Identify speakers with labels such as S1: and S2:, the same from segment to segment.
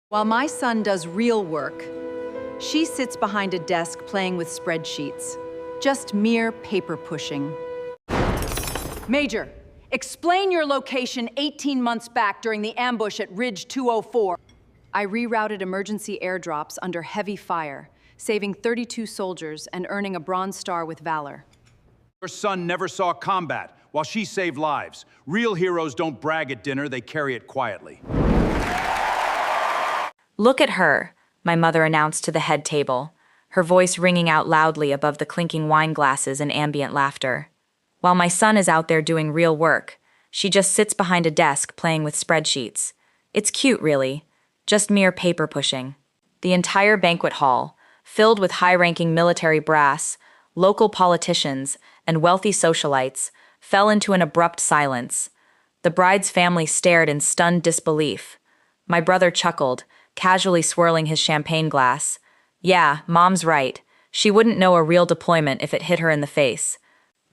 S1: While my son does real work, she sits behind a desk playing with spreadsheets. Just mere paper pushing. Major, explain your location 18 months back during the ambush at Ridge 204. I rerouted emergency airdrops under heavy fire, saving 32 soldiers and earning a Bronze Star with valor.
S2: Your son never saw combat, while she saved lives. Real heroes don't brag at dinner, they carry it quietly.
S3: "Look at her," my mother announced to the head table, her voice ringing out loudly above the clinking wine glasses and ambient laughter. While my son is out there doing real work, she just sits behind a desk playing with spreadsheets. It's cute, really. Just mere paper pushing. The entire banquet hall, filled with high-ranking military brass, local politicians, and wealthy socialites, fell into an abrupt silence. The bride's family stared in stunned disbelief. My brother chuckled, casually swirling his champagne glass. Yeah, Mom's right. She wouldn't know a real deployment if it hit her in the face.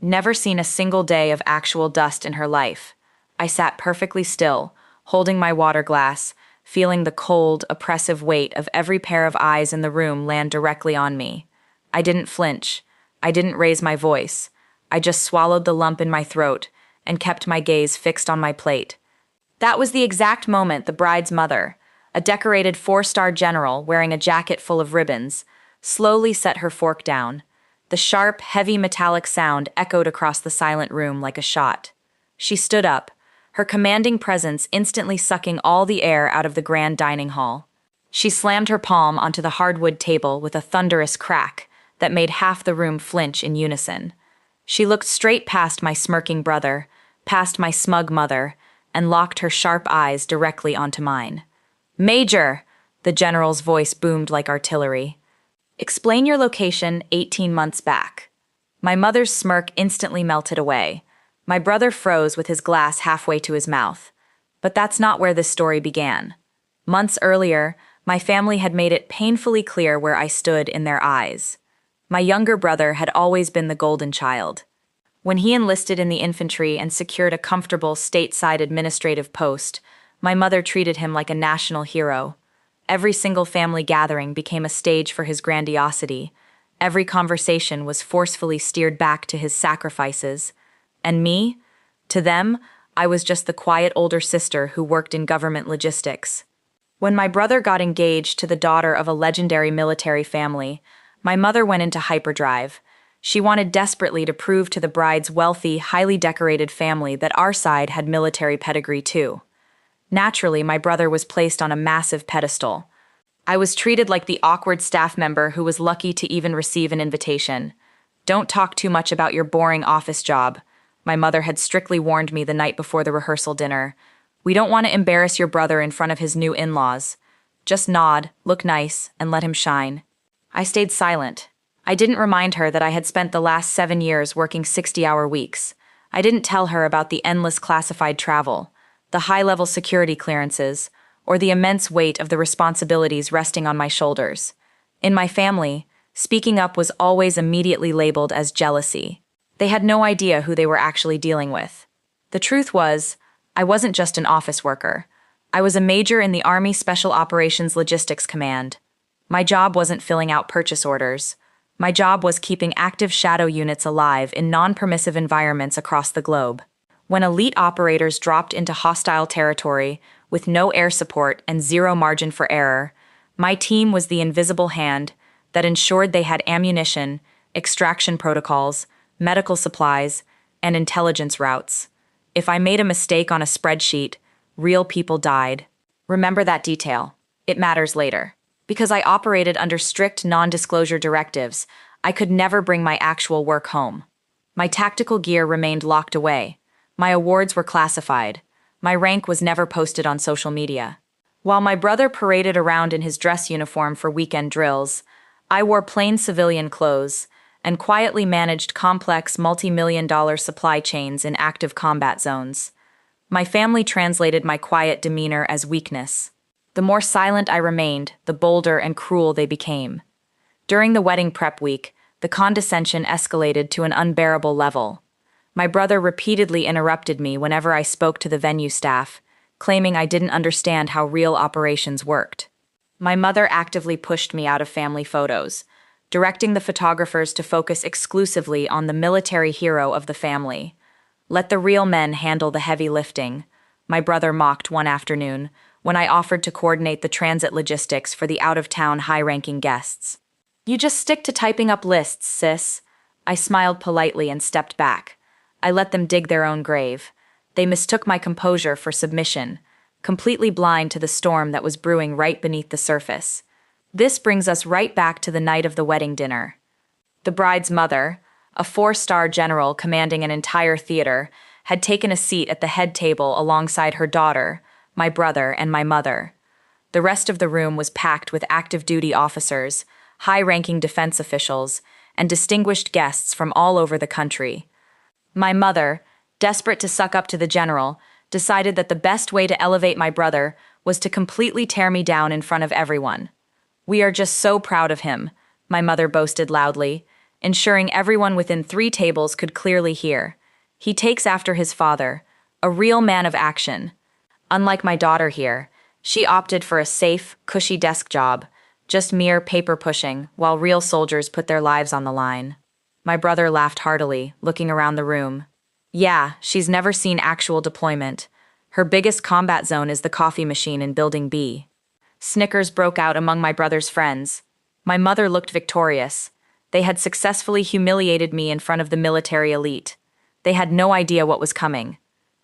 S3: Never seen a single day of actual dust in her life. I sat perfectly still, holding my water glass, feeling the cold, oppressive weight of every pair of eyes in the room land directly on me. I didn't flinch. I didn't raise my voice. I just swallowed the lump in my throat and kept my gaze fixed on my plate. That was the exact moment the bride's mother, a decorated 4-star general wearing a jacket full of ribbons, slowly set her fork down. The sharp, heavy metallic sound echoed across the silent room like a shot. She stood up, her commanding presence instantly sucking all the air out of the grand dining hall. She slammed her palm onto the hardwood table with a thunderous crack that made half the room flinch in unison. She looked straight past my smirking brother, past my smug mother, and locked her sharp eyes directly onto mine. "Major!" the general's voice boomed like artillery. "Explain your location 18 months back." My mother's smirk instantly melted away. My brother froze with his glass halfway to his mouth. But that's not where this story began. Months earlier, my family had made it painfully clear where I stood in their eyes. My younger brother had always been the golden child. When he enlisted in the infantry and secured a comfortable stateside administrative post, my mother treated him like a national hero. Every single family gathering became a stage for his grandiosity. Every conversation was forcefully steered back to his sacrifices. And me? To them, I was just the quiet older sister who worked in government logistics. When my brother got engaged to the daughter of a legendary military family, my mother went into hyperdrive. She wanted desperately to prove to the bride's wealthy, highly decorated family that our side had military pedigree too. Naturally, my brother was placed on a massive pedestal. I was treated like the awkward staff member who was lucky to even receive an invitation. "Don't talk too much about your boring office job," my mother had strictly warned me the night before the rehearsal dinner. "We don't want to embarrass your brother in front of his new in-laws. Just nod, look nice, and let him shine." I stayed silent. I didn't remind her that I had spent the last 7 years working 60-hour weeks. I didn't tell her about the endless classified travel, the high-level security clearances, or the immense weight of the responsibilities resting on my shoulders. In my family, speaking up was always immediately labeled as jealousy. They had no idea who they were actually dealing with. The truth was, I wasn't just an office worker. I was a major in the Army Special Operations Logistics Command. My job wasn't filling out purchase orders. My job was keeping active shadow units alive in non-permissive environments across the globe. When elite operators dropped into hostile territory with no air support and zero margin for error, my team was the invisible hand that ensured they had ammunition, extraction protocols, medical supplies, and intelligence routes. If I made a mistake on a spreadsheet, real people died. Remember that detail. It matters later. Because I operated under strict non-disclosure directives, I could never bring my actual work home. My tactical gear remained locked away. My awards were classified. My rank was never posted on social media. While my brother paraded around in his dress uniform for weekend drills, I wore plain civilian clothes and quietly managed complex multi-million-dollar supply chains in active combat zones. My family translated my quiet demeanor as weakness. The more silent I remained, the bolder and cruel they became. During the wedding prep week, the condescension escalated to an unbearable level. My brother repeatedly interrupted me whenever I spoke to the venue staff, claiming I didn't understand how real operations worked. My mother actively pushed me out of family photos, directing the photographers to focus exclusively on the military hero of the family. Let the real men handle the heavy lifting, my brother mocked one afternoon when I offered to coordinate the transit logistics for the out-of-town high-ranking guests. You just stick to typing up lists, sis. I smiled politely and stepped back. I let them dig their own grave. They mistook my composure for submission, completely blind to the storm that was brewing right beneath the surface. This brings us right back to the night of the wedding dinner. The bride's mother, a 4-star general commanding an entire theater, had taken a seat at the head table alongside her daughter, my brother, and my mother. The rest of the room was packed with active-duty officers, high-ranking defense officials, and distinguished guests from all over the country. My mother, desperate to suck up to the general, decided that the best way to elevate my brother was to completely tear me down in front of everyone. "We are just so proud of him," my mother boasted loudly, ensuring everyone within 3 tables could clearly hear. "He takes after his father, a real man of action." Unlike my daughter here, she opted for a safe, cushy desk job, just mere paper pushing, while real soldiers put their lives on the line. My brother laughed heartily, looking around the room. "Yeah, she's never seen actual deployment. Her biggest combat zone is the coffee machine in Building B." Snickers broke out among my brother's friends. My mother looked victorious. They had successfully humiliated me in front of the military elite. They had no idea what was coming.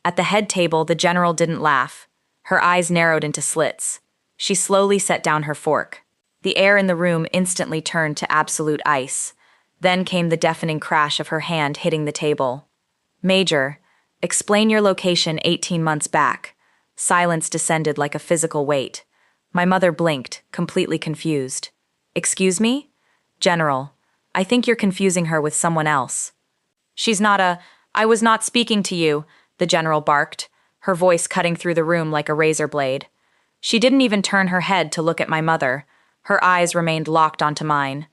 S3: At the head table, the general didn't laugh. Her eyes narrowed into slits. She slowly set down her fork. The air in the room instantly turned to absolute ice. Then came the deafening crash of her hand hitting the table. "Major, explain your location 18 months back." Silence descended like a physical weight. My mother blinked, completely confused. "Excuse me? General, I think you're confusing her with someone else." I was not speaking to you," the general barked, her voice cutting through the room like a razor blade. She didn't even turn her head to look at my mother. Her eyes remained locked onto mine.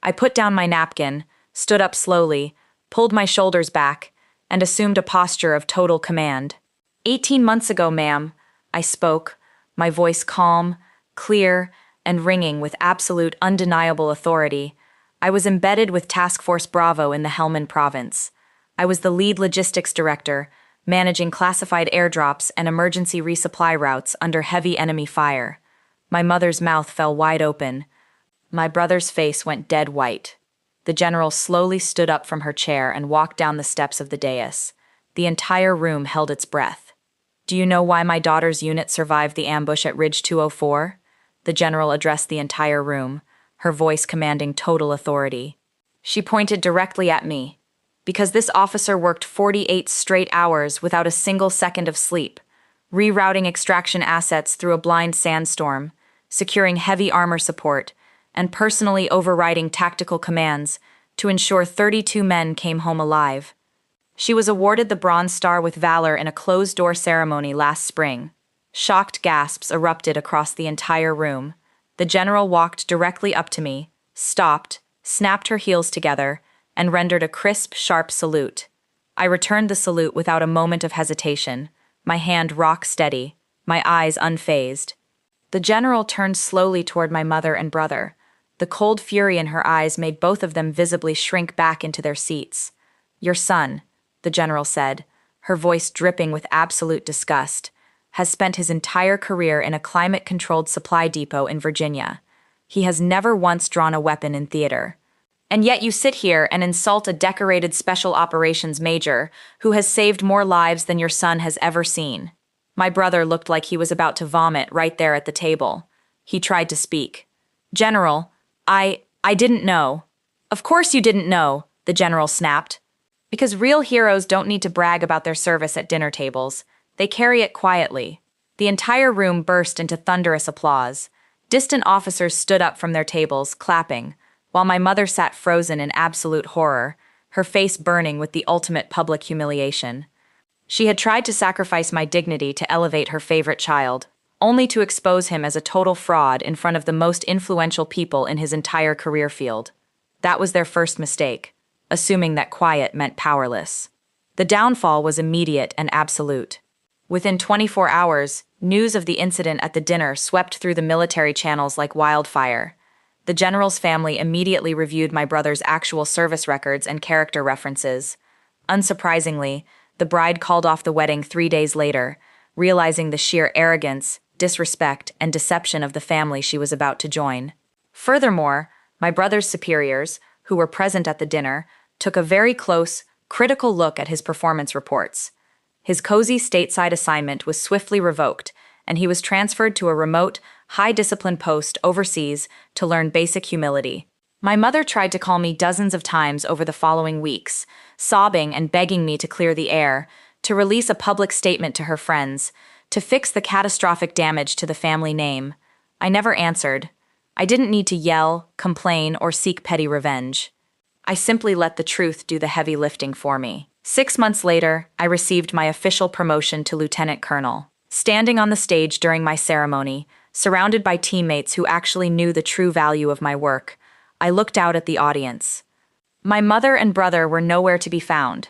S3: I put down my napkin, stood up slowly, pulled my shoulders back, and assumed a posture of total command. 18 months ago, ma'am," I spoke, my voice calm, clear, and ringing with absolute, undeniable authority. I was embedded with Task Force Bravo in the Helmand province. I was the lead logistics director, managing classified airdrops and emergency resupply routes under heavy enemy fire. My mother's mouth fell wide open. My brother's face went dead white. The general slowly stood up from her chair and walked down the steps of the dais. The entire room held its breath. "Do you know why my daughter's unit survived the ambush at Ridge 204? The general addressed the entire room, her voice commanding total authority. She pointed directly at me. "Because this officer worked 48 straight hours without a single second of sleep, rerouting extraction assets through a blind sandstorm, securing heavy armor support, and personally overriding tactical commands to ensure 32 men came home alive. She was awarded the Bronze Star with Valor in a closed-door ceremony last spring." Shocked gasps erupted across the entire room. The general walked directly up to me, stopped, snapped her heels together, and rendered a crisp, sharp salute. I returned the salute without a moment of hesitation, my hand rock steady, my eyes unfazed. The general turned slowly toward my mother and brother. The cold fury in her eyes made both of them visibly shrink back into their seats. "Your son," the general said, her voice dripping with absolute disgust, "has spent his entire career in a climate-controlled supply depot in Virginia. He has never once drawn a weapon in theater. And yet you sit here and insult a decorated special operations major who has saved more lives than your son has ever seen." My brother looked like he was about to vomit right there at the table. He tried to speak. "General, I didn't know." "Of course you didn't know," the general snapped. "Because real heroes don't need to brag about their service at dinner tables. They carry it quietly." The entire room burst into thunderous applause. Distant officers stood up from their tables, clapping, while my mother sat frozen in absolute horror, her face burning with the ultimate public humiliation. She had tried to sacrifice my dignity to elevate her favorite child, only to expose him as a total fraud in front of the most influential people in his entire career field. That was their first mistake, assuming that quiet meant powerless. The downfall was immediate and absolute. Within 24 hours, News of the incident at the dinner swept through the military channels like wildfire. The general's family immediately reviewed my brother's actual service records and character references. Unsurprisingly, the bride called off the wedding 3 days later, realizing the sheer arrogance, disrespect, and deception of the family she was about to join. Furthermore, my brother's superiors, who were present at the dinner, took a very close, critical look at his performance reports. His cozy stateside assignment was swiftly revoked, and he was transferred to a remote, high-discipline post overseas to learn basic humility. My mother tried to call me dozens of times over the following weeks, sobbing and begging me to clear the air, to release a public statement to her friends, to fix the catastrophic damage to the family name. I never answered. I didn't need to yell, complain, or seek petty revenge. I simply let the truth do the heavy lifting for me. 6 months later, I received my official promotion to lieutenant colonel. Standing on the stage during my ceremony, surrounded by teammates who actually knew the true value of my work, I looked out at the audience. My mother and brother were nowhere to be found.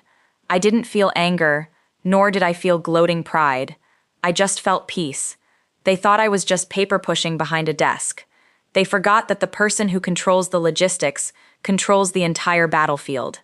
S3: I didn't feel anger, nor did I feel gloating pride. I just felt peace. They thought I was just paper pushing behind a desk. They forgot that the person who controls the logistics controls the entire battlefield.